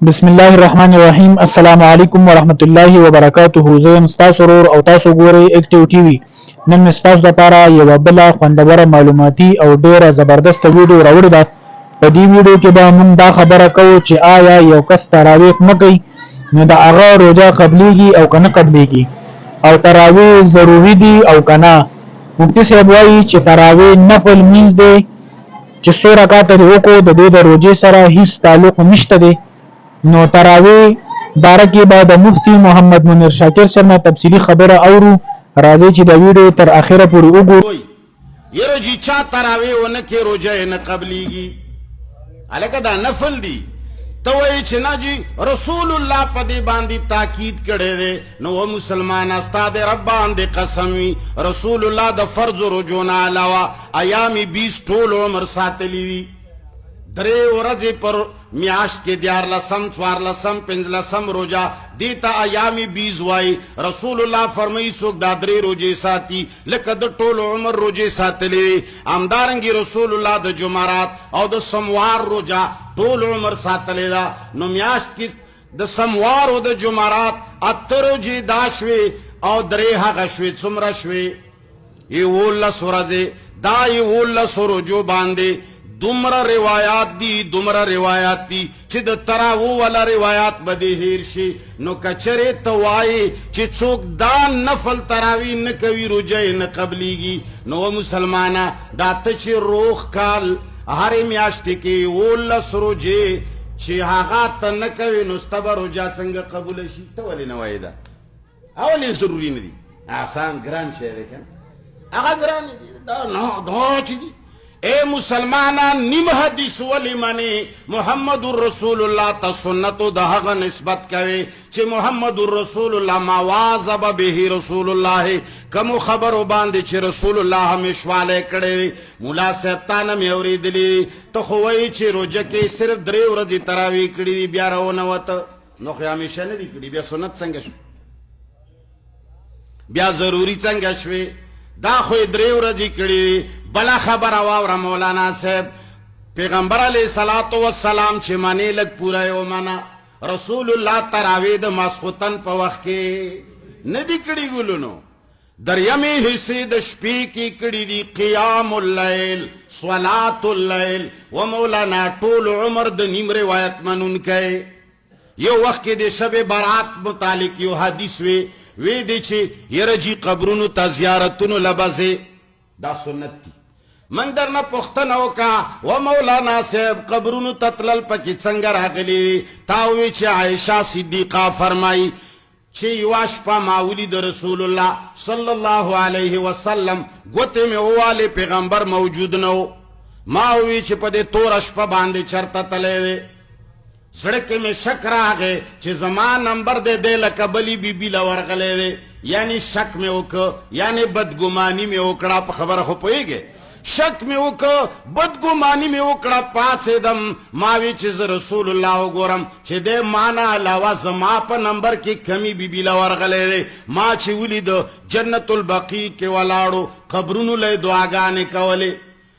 بسم الله الرحمن الرحیم. السلام علیکم ورحمت الله وبرکاته. زه یم ستاسو ورور او تاسو ګورئ اکټیو ټي وي. نن مې ستاسو لپاره یوه بله خوندوره معلوماتي او ډیره زبردسته ویډیو راوړې ده. په دې ویډیو کې به موږ دا خبره کوو چې آیا یو کس تراویح نه کوي نو د هغه روژه قبلیږي او که نه قبلیږي، او تراویح ضروري دي او که نه. مفتي صاحب وایي چې تراویح نفل لمونځ دی چې څو رکعاته دې وکړو د دې د روژې سره هیڅ تعلق نشته دی. نو تراویح باره کې به د مفتي محمد منیر شاکر صاحب نه تفصیلي خبره اورو. راځئ چې د ویډیو تر اخره پورې وګورو. یره جی چا تراویح ونه کې روزه نه قبليږي، الکه دا نفل دی. ته وایي چې نه جی رسول الله په دې باندې تاکید کړی دی، نو مسلمان استاد رب باندې قسم وي رسول الله د فرض روزو نه علاوه ایام 20 ټول عمر ساتلی دي. درې ورځې پر میاشت کې 14 14 15 روزه دیتا ایام 20 وای. رسول الله فرمایي څوک دا درې روزې ساتي لکه د ټول عمر روزې ساتلې. همدارنګه رسول الله د جمعرات او د سموار روزه ټول عمر ساتلې دا. نو میاشت کې د سموار او د جمعرات اته روزې دا شوي او درې هغه شوي څومره شوي 11 ورځې. دا 11 روزو باندې دومره روایات دي چې د تراویح والا روایات به دې هیر شي. نو کچره ته وایي چې څوک دا نفل تراویح نه کوي روزه نه قبلیږي، نو مسلمانه دا ته چې روغ کال هرې میاشتې کې 11 روزې چې هغه ته نه کوي نو ستا به روزه څنګه قبوله شي؟ ته ولې نه وایې دا؟ اولې ضروري نه دي، آسان ګران شی دی که هغه ګران دي دا نه چې دي. اے مسلمانان نیم حدیث ولی منی محمد رسول الله تا سنتو دا هغه نسبت کوي چې محمد رسول الله ما واظب به رسول الله کوم خبرو باندې چې رسول الله همیشواله کړي. مولا صاحب تانه مې اورېدلی ته خو وایي چې روزه کې صرف 3 ورځې تراویح کړي دي بیا راونه وته، نو خو همیشه نه دي کړي، بیا سنت څنګه شو؟ بیا ضروري څنګه شوي؟ دا خو 3 ورځې کړي. بلا خبر واوره مولانا صاحب پیغمبر علیہ الصلوۃ والسلام چې معنی لګ پورا یو معنا رسول الله تراویح د ماسختن په وخت کې نه دی کړي ګلونو، دریمه حصے د شپې کې کړي دي قیام الليل صلات الليل. و مولانا ټول عمر د نیم روایت منون کوي. یو وخت کې د شب برات متعلق یو حدیث وی دی چې یره جی قبرونو ته زیارتونو لبازه دا سنت دی. من در نه پختنه وکا و مولانا صاحب قبرونو تتلل پکې څنګه راغلی؟ تا وی چې عائشہ صدیقہ فرمایي چې یوه شپه ما ولید رسول الله صلی الله علیه وسلم ګوتې مې ووالې پیغمبر موجود نه و. ما وی چې په دې توره شپه باندې چرته تلی دی. زړه کې مې شک راغی چې زما نمبر دی لکه بلې بیبي له ورغلی دی. یعنی شک مې وکړه، یعنی بدګماني مې وکړه. په خبره خو پوهېږې؟ شک مې وکړه، بدګماني مې وکړه. پاڅېدم ما وی چې زه رسول الله وګورم چې دی ما نه علاوه زما په نمبر کې کمی بیبي له ورغلی دی. ما چې ولید جنت البقیع کې ولاړو قبرونو له دعاګانې کولې.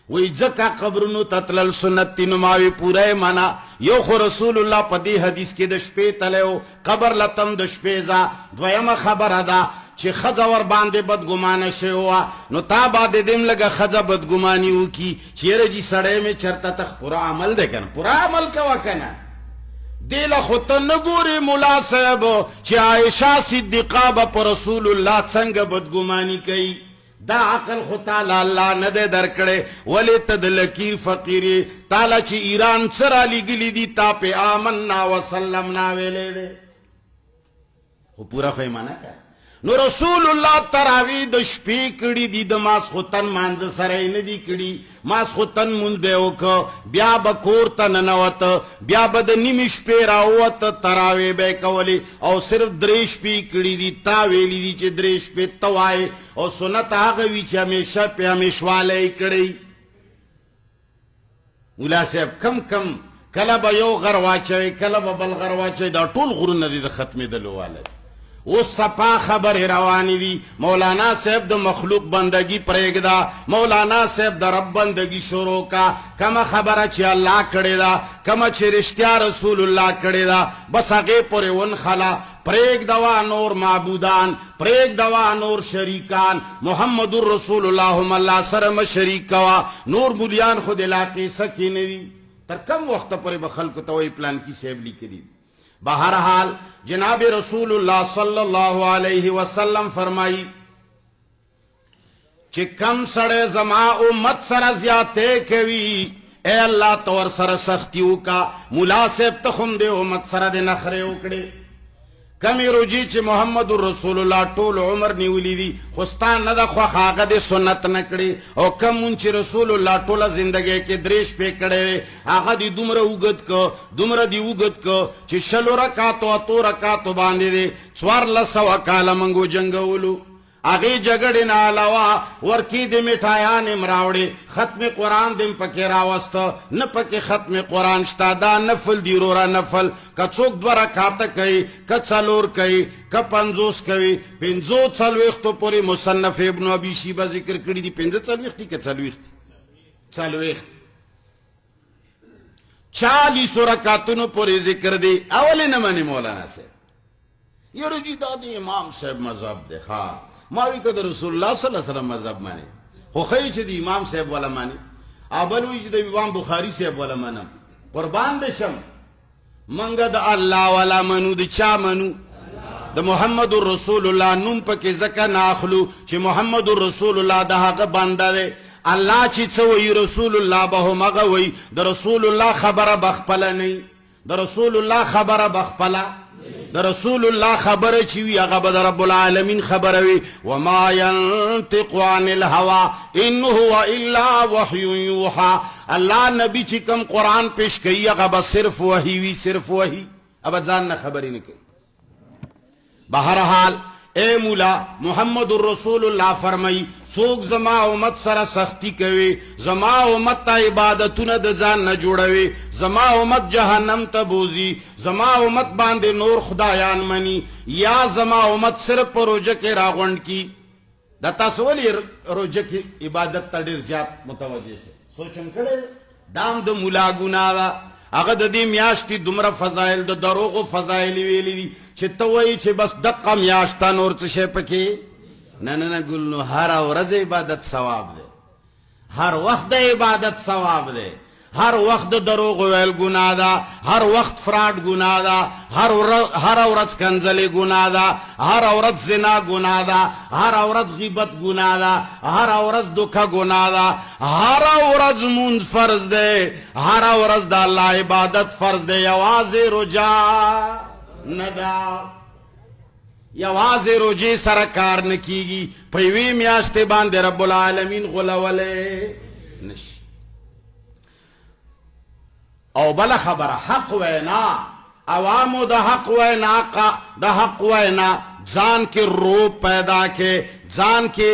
وی ځکه قبرونو تتلل سنت دی. نو ما وی پوره معنا یو خو رسول الله په دې حدیث کې د شپې تلی و قبر لتم د شپې ځه. دویمه خبره ده چې ښځه ور باندې بدګمانه شوې وه، نو تا باندې دیم لږه ښځه بدګماني وکړي چې یاره جي سړی مې چېرته ته پوره عمل دی که نه؟ پوره عمل کوه که نه؟ دې له خو ته نه ګورې ملا صاحب چې عایشه صدیقه به په رسول الله څنګه بدګماني کوي. دا عقل خو تعالی الله نه دی درکړی. ولې ته د لکیر فقیر یې؟ تاله چې ایران څه رالیږلي دي تا پې آمنا وسلمنا ویلی دی، خو پوره خو یې منه که. نو رسول الله تراویح د شپې کړي دي، د ماسختن مانځه سره یې نه دي کړي. ماسختن مونځ به یې وکړه، بیا به کور ته ننوته، بیا به د نیمې شپې راووته، تراویح به یې کولې. او صرف 3 شپې کړي دي. تا ویلي دي چې 3 شپې ته وایې، او سنت هغه وي چې همیشه پې همیشواله یې کړی. ملا صاحب کم کله به یو غر واچوي، کله به بل غر واچوي. دا ټول غرونه دي د ختمېدلو واله. او صفا خبر روانی دی مولانا صاحب د مخلوق بندگی پریگدا مولانا صاحب د رب بندگی شروع کا کما خبره چې الله کړی دا کما چې رښتیا رسول الله کړی دا بس هغه پورې ون خلا پریگ دوا نور معبودان پریگ دوا نور شریکان محمد رسول الله هم الله سره م شریک کوا نور مولیان خود علاقه سکی ندی تر کم وخت پورې به خلکو ته وی پلان کی سیب لیکلی بہرحال جناب رسول اللہ صلی اللہ علیہ وسلم فرمائی چی کم سڑے زما امت سر زیادے کوی اے اللہ تور سر سختیو کا مناسب تخم دے امت سر دے نخرے اکڑے کمی رجی چی محمد رسول اللہ طول عمر نیولی دی خستان ندا خواہ آغا دے سنت نکڑی او کم ان چی رسول اللہ طول زندگی کے دریش پہ کڑے آغا دی دمر اوگد کو چی شلو رکاتو اتو رکاتو باندے دے سوار لسو اکالا منگو جنگولو آغی جگڑن علاوہ ورکی دے مٹھایان امراوڑے ختم قرآن دم پکی راوستا نا پکی ختم قرآن شتا دا نفل دی رورا نفل کا چوک دورا کاتا کئی کا چلور کئی کا پنزوس کئی پنزو چلویختو پوری مصنف ابن ابی شیبہ ذکر کری دی پنزو چلویختی کا چلویخت 40 رکعتونو پوری ذکر دی اولی نمانی مولانا سے یہ رجی دادی امام صاحب مذہب دے خواہ ماوی که در رسول اللہ صلی اللہ علیہ وسلم مذہب مانے خو خیلی چه دی امام صاحب والا مانے آبلوی چه دی امام بخاری صاحب والا مانم قربان دے شم منگا دا اللہ والا منو دا چا منو دا محمد الرسول اللہ نم پاک زکا ناخلو چه محمد الرسول اللہ دا حق باندہ دے اللہ چی چوئی رسول اللہ بہو مغوئی دا رسول اللہ خبر بخپلا نہیں دا رسول اللہ خبر بخپلا دا رسول اللہ خبر چیوی اغا بدا رب العالمین خبروی وما ينطق عن الهوى ان هو الا وحی یوحا اللہ نبی چکم قرآن پیش کئی اغا با صرف وحی وی صرف وحی اب جاننا خبری نکی بہرحال اے مولا محمد الرسول اللہ فرمائی سوک زما امت سر سختی کوي زما امت تا عبادتون د ځان نه جوړوي زما امت جہنم تا بوزی زما امت باندے نور خدایان منی یا زما امت صرف پر روجہ کے راغونڈ کی دا تاسولی روجہ کی عبادت تا دیر زیاد متوجہ سے سوچن کڑے دام دا مولا گناہ دا اگا دا دی میاشتی دمرا فضائل دا دروغ فضائلی ویلی دی چھ توئی چھ بس دقا میاشتا نور چشے پکی نا گلنو ہر ورځ عبادت ثواب دے ہر وقت عبادت ثواب دے ہر وقت دروغ ویل گناہ دا ہر وقت فراڈ گناہ دا ہر عورت کنزلی گناہ دا ہر عورت زنا گناہ دا ہر عورت غیبت گناہ دا ہر عورت دکھا گناہ دا ہر عورت منز فرض دے ہر عورت دا اللہ عبادت فرض دے یواز رجا ندا یواز روجی سرکار نکیگی پیوی میاشتے باندے رب العالمین غلولے نش او بلا خبر حق وینا عوامو دا حق وینا جان کے روپ پیدا کے جان کے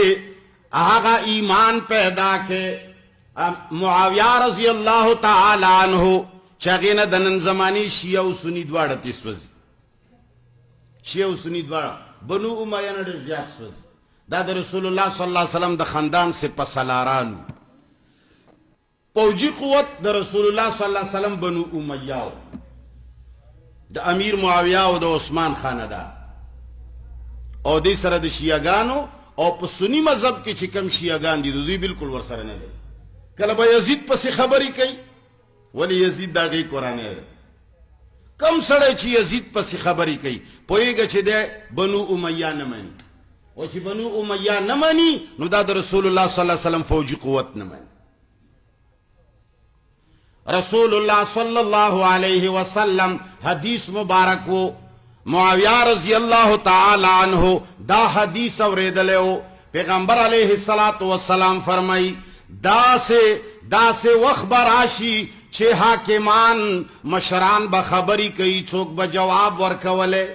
آغا ایمان پیدا کے معاویہ رضی اللہ تعالی عنہ چاگین دنن زمانی شیعہ و سنی دوارا تیسوزی شیعہ و سنی دوارا بنو امیہ نڈر زیاد سوزی دا رسول اللہ صلی اللہ علیہ وسلم دا خاندان سے پسلارانو پوجی قوت دا رسول اللہ صلی اللہ علیہ وسلم بنو امیہ دا امیر معاویہ و دا عثمان خاندان او دی سر دا شیعگانو او پا سنی مذہب کی چکم شیعگان دی دوی بالکل ورسر نگے کلبا یزید پسی خبری کئی ولی یزید دا گئی قرآن ہے کم سڑے چی یزید پسی خبری کئی پوئی گا چی دے بنو امیہ نمانی او چی بنو امیہ نمانی نو دا رسول اللہ صلی اللہ علیہ وسلم فوجی قوت نمانی رسول اللہ صلی اللہ علیہ وسلم حدیث مبارک و معاویہ رضی اللہ تعالی عنہ دا حدیث اوریدلے ہو پیغمبر علیہ السلام فرمائی دا سے وقت براشی چھے حاکمان مشران بخبری کئی چوک بجواب ورکولے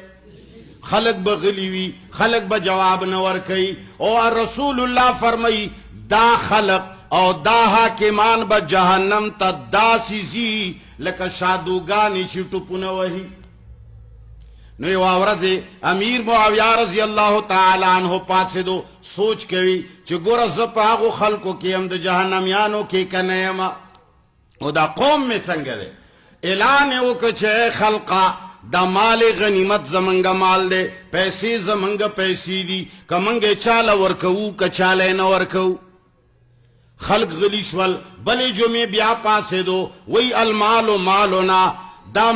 خلق بغلیوی خلق بجواب نور کئی اور رسول اللہ فرمائی دا خلق او دا حاکمان با جہنم تا دا سیزی لکا شادوگانی چی ٹپونا وحی نو یو ورځ امیر معاویه رضی الله تعالی عنہ پاتېدو سوچ کوي چې ګوره زه په هغو خلکو کې یم د جهنمیانو کې که نه یم او دا قوم مې څنګه دی اعلان یې وکړه چې ای خلقه دا مال غنیمت زمنګ مال دی پیسې زمنګ پیسې دي که منګ چاله ورکوو که چاله نه ورکوو خلق غلی شول بلې جمعې بیا پاسېدو وی المال مالنا دا